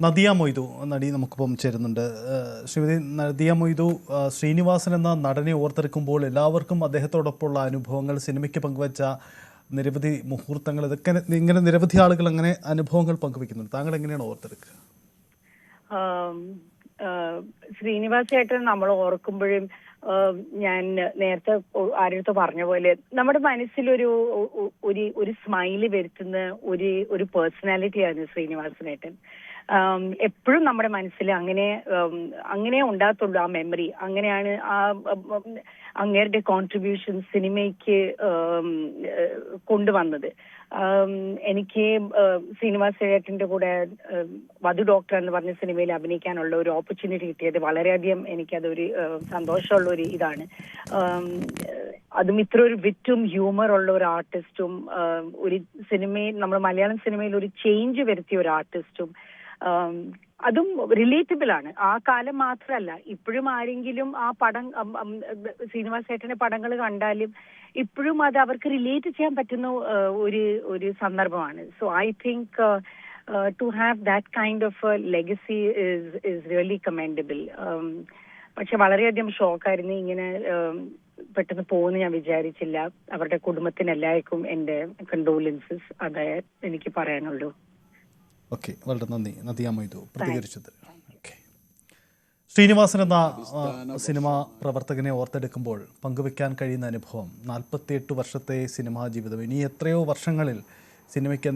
Nadia Moidu നടി നമുക്കിപ്പം ചേരുന്നുണ്ട്. ശ്രീമതി നദിയ മൊയ്തു, ശ്രീനിവാസൻ എന്ന നടനെ ഓർത്തെടുക്കുമ്പോൾ എല്ലാവർക്കും അദ്ദേഹത്തോടൊപ്പമുള്ള അനുഭവങ്ങൾ, സിനിമയ്ക്ക് പങ്കുവച്ച നിരവധി മുഹൂർത്തങ്ങൾ, ഇതൊക്കെ ഇങ്ങനെ നിരവധി ആളുകൾ അങ്ങനെ അനുഭവങ്ങൾ പങ്കുവെക്കുന്നുണ്ട്. താങ്കൾ എങ്ങനെയാണ് ഓർത്തെടുക്കുക? ശ്രീനിവാസേട്ടൻ നമ്മൾ ഓർക്കുമ്പോഴും ഞാൻ നേരത്തെ ആരുടെ പറഞ്ഞ പോലെ നമ്മുടെ മനസ്സിലൊരു ഒരു സ്മൈല് വരുത്തുന്ന ഒരു പേഴ്സണാലിറ്റിയാണ് ശ്രീനിവാസനേട്ടൻ. എപ്പോഴും നമ്മുടെ മനസ്സിൽ അങ്ങനെ ഉണ്ടാകത്തുള്ളൂ ആ മെമ്മറി. അങ്ങനെയാണ് അങ്ങേരുടെ കോൺട്രിബ്യൂഷൻ സിനിമയ്ക്ക് കൊണ്ടുവന്നത്. എനിക്ക് ശ്രീനിവാസേട്ടന്റെ കൂടെ വധു ഡോക്ടർ എന്ന് പറഞ്ഞ സിനിമയിൽ അഭിനയിക്കാനുള്ള ഒരു ഓപ്പർച്യൂണിറ്റി കിട്ടിയത് വളരെയധികം എനിക്കതൊരു സന്തോഷമുള്ള ഒരു ഇതാണ്. അതും ഇത്ര ഒരു വിറ്റും ഹ്യൂമർ ഉള്ള ഒരു ആർട്ടിസ്റ്റും ഒരു സിനിമയിൽ, നമ്മുടെ മലയാളം സിനിമയിൽ ഒരു ചേഞ്ച് വരുത്തിയ ഒരു ആർട്ടിസ്റ്റും, അതും റിലേറ്റബിൾ ആണ്. ആ കാലം മാത്രമല്ല, ഇപ്പോഴും ആരെങ്കിലും ആ പടം ശ്രീനിവാസേട്ടന്റെ പടങ്ങൾ കണ്ടാലും ഇപ്പോഴും അത് അവർക്ക് റിലേറ്റ് ചെയ്യാൻ പറ്റുന്ന ഒരു സന്ദർഭമാണ്. So I think to have that kind of legacy is really commendable. പക്ഷെ വളരെയധികം ഷോക്കായിരുന്നു. ഇങ്ങനെ പെട്ടെന്ന് പോകുമെന്ന് ഞാൻ വിചാരിച്ചില്ല. അവരുടെ കുടുംബത്തിന് എല്ലാവർക്കും എൻ്റെ കണ്ടോലൻസസ്. അതേ എനിക്ക് പറയാനുള്ളൂ. ഓക്കെ, വളരെ നന്ദി നദിയ മൊയ്തു പ്രതികരിച്ചത്. ഓക്കെ, ശ്രീനിവാസൻ എന്ന സിനിമാ പ്രവർത്തകനെ ഓർത്തെടുക്കുമ്പോൾ പങ്കുവെക്കാൻ കഴിയുന്ന അനുഭവം, 48 വർഷത്തെ സിനിമാ ജീവിതം, ഇനി എത്രയോ വർഷങ്ങളിൽ സിനിമയ്ക്ക്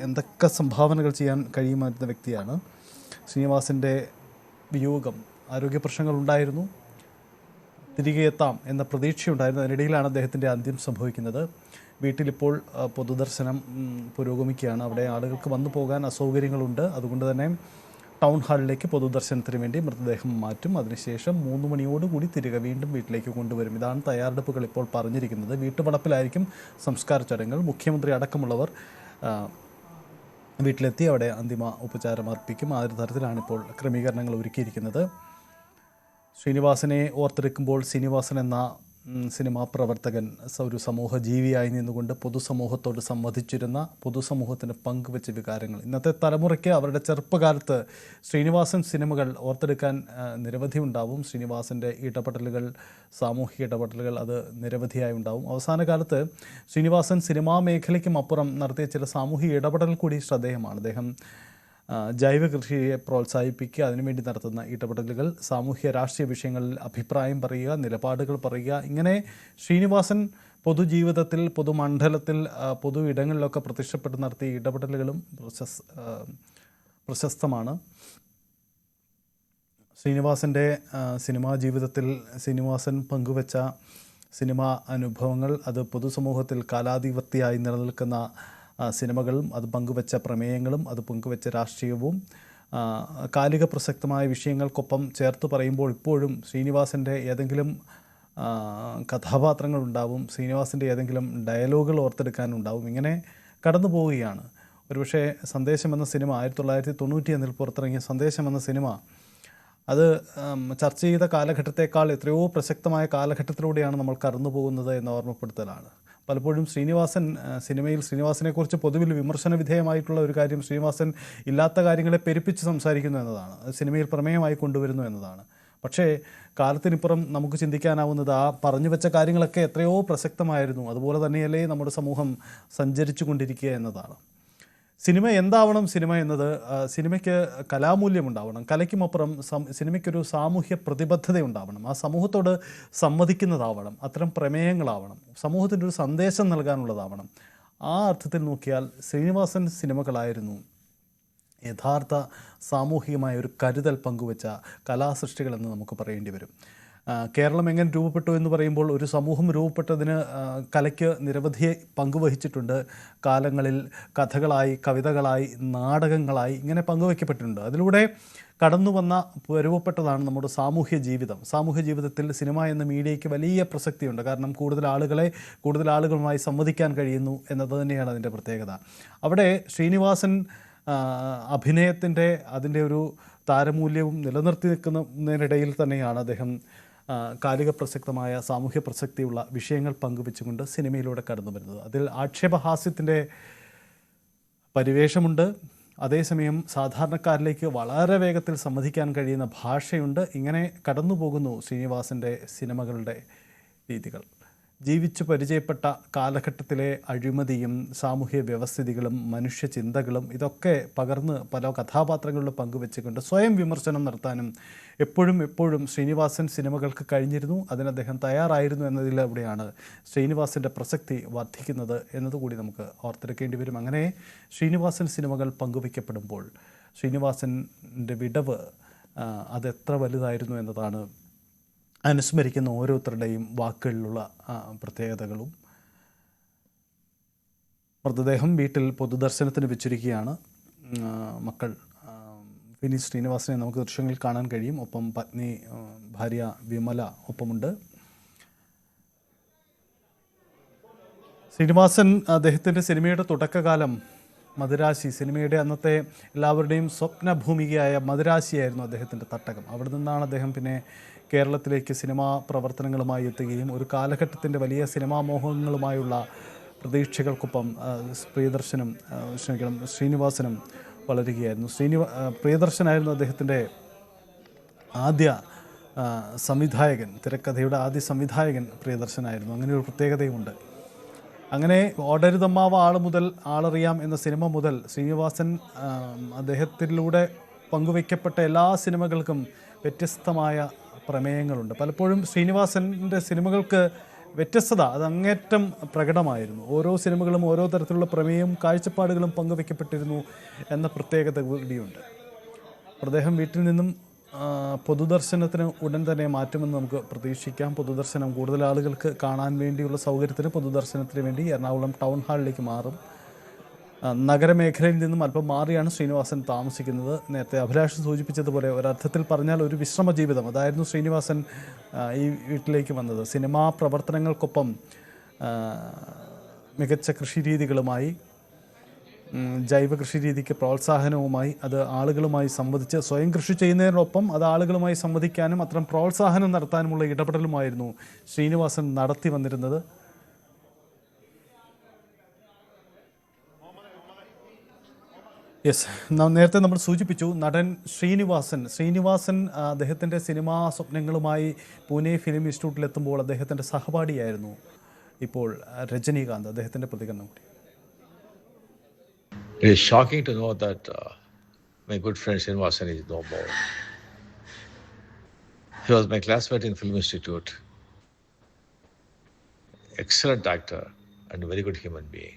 എന്തൊക്കെ സംഭാവനകൾ ചെയ്യാൻ കഴിയുമായിരുന്ന വ്യക്തിയാണ്. ശ്രീനിവാസൻ്റെ വിയോഗം, ആരോഗ്യ പ്രശ്നങ്ങളുണ്ടായിരുന്നു, തിരികെ എത്താം എന്ന പ്രതീക്ഷയുണ്ടായിരുന്നു. അതിനിടയിലാണ് അദ്ദേഹത്തിൻ്റെ അന്ത്യം സംഭവിക്കുന്നത്. വീട്ടിലിപ്പോൾ പൊതുദർശനം പുരോഗമിക്കുകയാണ്. അവിടെ ആളുകൾക്ക് വന്നു പോകാൻ അസൗകര്യങ്ങളുണ്ട്. അതുകൊണ്ട് തന്നെ ടൗൺ ഹാളിലേക്ക് പൊതുദർശനത്തിന് വേണ്ടി മൃതദേഹം മാറ്റും. അതിനുശേഷം 3 മണിയോടുകൂടി തിരികെ വീണ്ടും വീട്ടിലേക്ക് കൊണ്ടുവരും. ഇതാണ് തയ്യാറെടുപ്പുകൾ ഇപ്പോൾ പറഞ്ഞിരിക്കുന്നത്. വീട്ടുവളപ്പിലായിരിക്കും സംസ്കാര ചടങ്ങുകൾ. മുഖ്യമന്ത്രി അടക്കമുള്ളവർ വീട്ടിലെത്തി അവിടെ അന്തിമ ഉപചാരം അർപ്പിക്കും. ആ ഒരു തരത്തിലാണ് ഇപ്പോൾ ക്രമീകരണങ്ങൾ ഒരുക്കിയിരിക്കുന്നത്. ശ്രീനിവാസനെ ഓർത്തെടുക്കുമ്പോൾ ശ്രീനിവാസൻ എന്ന സിനിമാ പ്രവർത്തകൻ ഒരു സമൂഹ ജീവിയായി നിന്നുകൊണ്ട് പൊതുസമൂഹത്തോട് സംവദിച്ചിരുന്ന, പൊതുസമൂഹത്തിന് പങ്കുവെച്ച വികാരങ്ങൾ, ഇന്നത്തെ തലമുറയ്ക്ക് അവരുടെ ചെറുപ്പകാലത്ത് ശ്രീനിവാസൻ സിനിമകൾ ഓർത്തെടുക്കാൻ നിരവധി ഉണ്ടാവും. ശ്രീനിവാസൻ്റെ ഇടപെടലുകൾ, സാമൂഹിക ഇടപെടലുകൾ അത് നിരവധിയായി ഉണ്ടാവും. അവസാന കാലത്ത് ശ്രീനിവാസൻ സിനിമാ മേഖലയ്ക്കും അപ്പുറം നടത്തിയ ചില സാമൂഹിക ഇടപെടൽ കൂടി ശ്രദ്ധേയമാണ്. അദ്ദേഹം ജൈവ കൃഷിയെ പ്രോത്സാഹിപ്പിക്കുക, അതിനുവേണ്ടി നടത്തുന്ന ഇടപെടലുകൾ, സാമൂഹ്യ രാഷ്ട്രീയ വിഷയങ്ങളിൽ അഭിപ്രായം പറയുക, നിലപാടുകൾ പറയുക, ഇങ്ങനെ ശ്രീനിവാസൻ പൊതുജീവിതത്തിൽ, പൊതുമണ്ഡലത്തിൽ, പൊതു ഇടങ്ങളിലൊക്കെ പ്രത്യക്ഷപ്പെട്ട് നടത്തിയ ഇടപെടലുകളും പ്രശസ്തമാണ്. ശ്രീനിവാസൻ്റെ സിനിമാ ജീവിതത്തിൽ ശ്രീനിവാസൻ പങ്കുവച്ച സിനിമാ അനുഭവങ്ങൾ, അത് പൊതുസമൂഹത്തിൽ കാലാതിവർത്തിയായി നിലനിൽക്കുന്ന സിനിമകളും, അത് പങ്കുവെച്ച പ്രമേയങ്ങളും, അത് പങ്കുവെച്ച രാഷ്ട്രീയവും, കാലിക പ്രസക്തമായ വിഷയങ്ങൾക്കൊപ്പം ചേർത്ത് പറയുമ്പോൾ ഇപ്പോഴും ശ്രീനിവാസൻ്റെ ഏതെങ്കിലും കഥാപാത്രങ്ങളുണ്ടാവും, ശ്രീനിവാസൻ്റെ ഏതെങ്കിലും ഡയലോഗുകൾ ഓർത്തെടുക്കാനുണ്ടാവും. ഇങ്ങനെ കടന്നു പോവുകയാണ്. ഒരുപക്ഷെ സന്ദേശം എന്ന സിനിമ 1991 പുറത്തിറങ്ങിയ സന്ദേശം എന്ന സിനിമ അത് ചർച്ച ചെയ്ത കാലഘട്ടത്തേക്കാൾ എത്രയോ പ്രസക്തമായ കാലഘട്ടത്തിലൂടെയാണ് നമ്മൾ കടന്നു പോകുന്നത് എന്ന ഓർമ്മപ്പെടുത്തലാണ്. പലപ്പോഴും ശ്രീനിവാസനെക്കുറിച്ച് പൊതുവിൽ വിമർശന വിധേയമായിട്ടുള്ള ഒരു കാര്യം, ശ്രീനിവാസൻ ഇല്ലാത്ത കാര്യങ്ങളെ പെരുപ്പിച്ച് സംസാരിക്കുന്നു എന്നതാണ്, സിനിമയിൽ പ്രമേയമായി കൊണ്ടുവരുന്നു എന്നതാണ്. പക്ഷേ കാലത്തിനിപ്പുറം നമുക്ക് ചിന്തിക്കാനാവുന്നത് ആ പറഞ്ഞു വെച്ച കാര്യങ്ങളൊക്കെ എത്രയോ പ്രസക്തമായിരുന്നു. അതുപോലെ തന്നെയല്ലേ നമ്മുടെ സമൂഹം സഞ്ചരിച്ചു കൊണ്ടിരിക്കുക എന്നതാണ്. സിനിമ എന്താവണം? സിനിമ എന്നത് സിനിമയ്ക്ക് കലാമൂല്യമുണ്ടാവണം. കലയ്ക്കുമപ്പുറം സിനിമയ്ക്കൊരു സാമൂഹ്യ പ്രതിബദ്ധത ഉണ്ടാവണം. ആ സമൂഹത്തോട് സംവദിക്കുന്നതാവണം. അത്തരം പ്രമേയങ്ങളാവണം. സമൂഹത്തിൻ്റെ ഒരു സന്ദേശം നൽകാനുള്ളതാവണം. ആ അർത്ഥത്തിൽ നോക്കിയാൽ ശ്രീനിവാസൻ സിനിമകളായിരുന്നു യഥാർത്ഥ സാമൂഹികമായ ഒരു കരുതൽ പങ്കുവെച്ച കലാസൃഷ്ടികളെന്ന് നമുക്ക് പറയേണ്ടി വരും. കേരളം എങ്ങനെ രൂപപ്പെട്ടു എന്ന് പറയുമ്പോൾ, ഒരു സമൂഹം രൂപപ്പെട്ടതിന് കലയ്ക്ക് നിരവധി പങ്കുവഹിച്ചിട്ടുണ്ട്. കാലങ്ങളിൽ കഥകളായി, കവിതകളായി, നാടകങ്ങളായി ഇങ്ങനെ പങ്കുവയ്ക്കപ്പെട്ടിട്ടുണ്ട്. അതിലൂടെ കടന്നു വന്ന രൂപപ്പെട്ടതാണ് നമ്മുടെ സാമൂഹ്യ ജീവിതം. സാമൂഹ്യ ജീവിതത്തിൽ സിനിമ എന്ന മീഡിയയ്ക്ക് വലിയ പ്രസക്തിയുണ്ട്. കാരണം കൂടുതൽ ആളുകളുമായി സംവദിക്കാൻ കഴിയുന്നു എന്നത് തന്നെയാണ് അതിൻ്റെ പ്രത്യേകത. അവിടെ ശ്രീനിവാസൻ അഭിനയത്തിൻ്റെ അതിൻ്റെ ഒരു താരമൂല്യവും നിലനിർത്തി നിൽക്കുന്നതിനിടയിൽ തന്നെയാണ് അദ്ദേഹം കാലിക പ്രസക്തമായ, സാമൂഹ്യ പ്രസക്തിയുള്ള വിഷയങ്ങൾ പങ്കുവെച്ചുകൊണ്ട് സിനിമയിലൂടെ കടന്നു വരുന്നത്. അതിൽ ആക്ഷേപഹാസ്യത്തിൻ്റെ പരിവേഷമുണ്ട്, അതേസമയം സാധാരണക്കാരിലേക്ക് വളരെ വേഗത്തിൽ സമ്മതിക്കാൻ കഴിയുന്ന ഭാഷയുണ്ട്. ഇങ്ങനെ കടന്നു പോകുന്നു ശ്രീനിവാസൻ്റെ സിനിമകളുടെ രീതികൾ. ജീവിച്ചു പരിചയപ്പെട്ട കാലഘട്ടത്തിലെ അഴിമതിയും സാമൂഹ്യ വ്യവസ്ഥിതികളും മനുഷ്യ ചിന്തകളും ഇതൊക്കെ പകർന്ന് പല കഥാപാത്രങ്ങളിലും പങ്കുവെച്ചുകൊണ്ട് സ്വയം വിമർശനം നടത്താനും എപ്പോഴും ശ്രീനിവാസൻ സിനിമകൾക്ക് കഴിഞ്ഞിരുന്നു. അതിന് അദ്ദേഹം തയ്യാറായിരുന്നു എന്നതിലൂടെയാണ് ശ്രീനിവാസൻ്റെ പ്രസക്തി വർദ്ധിക്കുന്നത് എന്നതുകൂടി നമുക്ക് ഓർത്തെടുക്കേണ്ടി വരും. അങ്ങനെ ശ്രീനിവാസൻ സിനിമകൾ പങ്കുവയ്ക്കപ്പെടുമ്പോൾ ശ്രീനിവാസൻ്റെ വിടവ് അതെത്ര വലുതായിരുന്നു എന്നതാണ് അനുസ്മരിക്കുന്ന ഓരോരുത്തരുടെയും വാക്കുകളിലുള്ള പ്രത്യേകതകളും. മൃതദേഹം വീട്ടിൽ പൊതുദർശനത്തിന് വെച്ചിരിക്കുകയാണ്. മക്കൾ വിനീത് ശ്രീനിവാസനെ നമുക്ക് ദൃശ്യങ്ങളിൽ കാണാൻ കഴിയും. ഒപ്പം പത്നി ഭാര്യ വിമല ഒപ്പമുണ്ട്. ശ്രീനിവാസൻ അദ്ദേഹത്തിൻ്റെ സിനിമയുടെ തുടക്കകാലം മദിരാശി, സിനിമയുടെ അന്നത്തെ എല്ലാവരുടെയും സ്വപ്നഭൂമികയായ മദിരാശിയായിരുന്നു അദ്ദേഹത്തിൻ്റെ തട്ടകം. അവിടെ നിന്നാണ് അദ്ദേഹം പിന്നെ കേരളത്തിലേക്ക് സിനിമാ പ്രവർത്തനങ്ങളുമായി എത്തുകയും ഒരു കാലഘട്ടത്തിൻ്റെ വലിയ സിനിമാ മോഹങ്ങളുമായുള്ള പ്രതീക്ഷകൾക്കൊപ്പം ശ്രീനിവാസനും വളരുകയായിരുന്നു. പ്രിയദർശനായിരുന്നു അദ്ദേഹത്തിൻ്റെ ആദ്യ സംവിധായകൻ. തിരക്കഥയുടെ ആദ്യ സംവിധായകൻ പ്രിയദർശനായിരുന്നു. അങ്ങനെ ഒരു പ്രത്യേകതയുമുണ്ട്. അങ്ങനെ ഓടരുതമ്മാവ ആൾ മുതൽ ആളറിയാം എന്ന സിനിമ മുതൽ ശ്രീനിവാസൻ അദ്ദേഹത്തിലൂടെ പങ്കുവയ്ക്കപ്പെട്ട എല്ലാ സിനിമകൾക്കും വ്യത്യസ്തമായ പ്രമേയങ്ങളുണ്ട്. പലപ്പോഴും ശ്രീനിവാസൻ്റെ സിനിമകൾക്ക് വ്യത്യസ്തത അത് അങ്ങേറ്റം പ്രകടമായിരുന്നു. ഓരോ സിനിമകളും ഓരോ തരത്തിലുള്ള പ്രമേയവും കാഴ്ചപ്പാടുകളും പങ്കുവയ്ക്കപ്പെട്ടിരുന്നു എന്ന പ്രത്യേകത കൂടിയുണ്ട്. അദ്ദേഹം വീട്ടിൽ നിന്നും പൊതുദർശനത്തിന് ഉടൻ തന്നെ മാറ്റുമെന്ന് നമുക്ക് പ്രതീക്ഷിക്കാം. പൊതുദർശനം കൂടുതൽ ആളുകൾക്ക് കാണാൻ വേണ്ടിയുള്ള സൗകര്യത്തിന് പൊതുദർശനത്തിന് വേണ്ടി എറണാകുളം ടൗൺ ഹാളിലേക്ക് മാറും. നഗരമേഖലയിൽ നിന്നും അല്പം മാറിയാണ് ശ്രീനിവാസൻ താമസിക്കുന്നത്. നേരത്തെ അഭിലാഷ് സൂചിപ്പിച്ചതുപോലെ ഒരർത്ഥത്തിൽ പറഞ്ഞാൽ ഒരു വിശ്രമ ജീവിതം അതായിരുന്നു ശ്രീനിവാസൻ ഈ വീട്ടിലേക്ക് വന്നത്. സിനിമാ പ്രവർത്തനങ്ങൾക്കൊപ്പം മികച്ച കൃഷിരീതികളുമായി, ജൈവ കൃഷി രീതിക്ക് പ്രോത്സാഹനവുമായി, അത് ആളുകളുമായി സംവദിച്ച് സ്വയം കൃഷി ചെയ്യുന്നതിനൊപ്പം അത് ആളുകളുമായി സംവദിക്കാനും അത്തരം പ്രോത്സാഹനം നടത്താനുമുള്ള ഇടപെടലുമായിരുന്നു ശ്രീനിവാസൻ നടത്തി വന്നിരുന്നത്. യെസ്, നേരത്തെ നമ്മൾ സൂചിപ്പിച്ചു നടൻ ശ്രീനിവാസൻ അദ്ദേഹത്തിൻ്റെ സിനിമാ സ്വപ്നങ്ങളുമായി പൂനെ ഫിലിം ഇൻസ്റ്റിറ്റ്യൂട്ടിലെത്തുമ്പോൾ അദ്ദേഹത്തിൻ്റെ സഹപാഠിയായിരുന്നു ഇപ്പോൾ രജനീകാന്ത്. അദ്ദേഹത്തിൻ്റെ പ്രതികരണം കൂടി. It is shocking to know that my good friend Srinivasan is no more. He was my classmate in Film Institute. Excellent actor and a very good human being.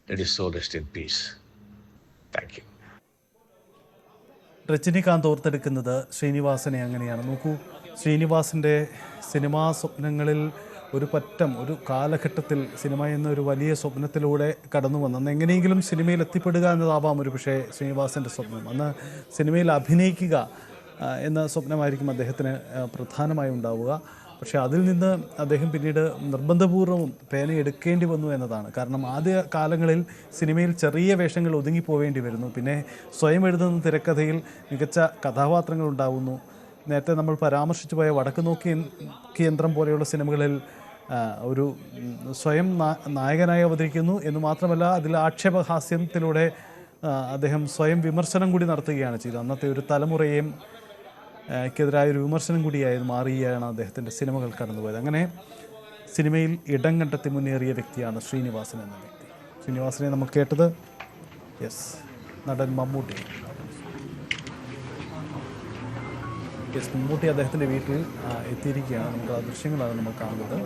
Let his soul rest in peace. Thank you. Rajinikanth ഓർത്തെടുക്കുന്നത് ശ്രീനിവാസനെ അങ്ങനെയാണ്. നോക്കൂ, ശ്രീനിവാസൻ്റെ cinema സ്വപ്നങ്ങളിൽ ഒരു കാലഘട്ടത്തിൽ cinema എന്ന ഒരു വലിയ സ്വപ്നത്തിലൂടെ കടന്നു വന്നു. അന്ന് എങ്ങനെയെങ്കിലും സിനിമയിൽ എത്തിപ്പെടുക എന്നതാവാം ഒരു പക്ഷേ ശ്രീനിവാസൻ്റെ സ്വപ്നം. അന്ന് സിനിമയിൽ അഭിനയിക്കുക എന്ന സ്വപ്നമായിരിക്കും അദ്ദേഹത്തിന് പ്രധാനമായി ഉണ്ടാവുക. പക്ഷേ അതിൽ നിന്ന് അദ്ദേഹം പിന്നീട് നിർബന്ധപൂർവ്വം പേനയെടുക്കേണ്ടി വന്നു എന്നതാണ്. കാരണം ആദ്യ കാലങ്ങളിൽ സിനിമയിൽ ചെറിയ വേഷങ്ങൾ ഒതുങ്ങിപ്പോവേണ്ടി വരുന്നു. പിന്നെ സ്വയം എഴുതുന്ന തിരക്കഥയിൽ മികച്ച കഥാപാത്രങ്ങൾ ഉണ്ടാവുന്നു. നേരത്തെ നമ്മൾ പരാമർശിച്ചു പോയ വടക്ക് നോക്കി യന്ത്രം പോലെയുള്ള സിനിമകളിൽ ഒരു സ്വയം നായകനായി അവതരിക്കുന്നു എന്ന് മാത്രമല്ല അതിൽ ആക്ഷേപഹാസ്യത്തിലൂടെ അദ്ദേഹം സ്വയം വിമർശനം കൂടി നടത്തുകയാണ് ചെയ്തത്. അന്നത്തെ ഒരു തലമുറയെയും ക്കെതിരായൊരു വിമർശനം കൂടിയായി മാറുകയാണ് അദ്ദേഹത്തിൻ്റെ സിനിമകൾ കടന്നുപോയത്. അങ്ങനെ സിനിമയിൽ ഇടം കണ്ടെത്തി മുന്നേറിയ വ്യക്തിയാണ് ശ്രീനിവാസൻ എന്ന വ്യക്തി. ശ്രീനിവാസനെ നമ്മൾ കേട്ടത് നടൻ മമ്മൂട്ടി. മമ്മൂട്ടി അദ്ദേഹത്തിൻ്റെ വീട്ടിൽ എത്തിയിരിക്കുകയാണ്. നമുക്ക് ആ ദൃശ്യങ്ങളാണ് നമ്മൾ കാണുന്നത്.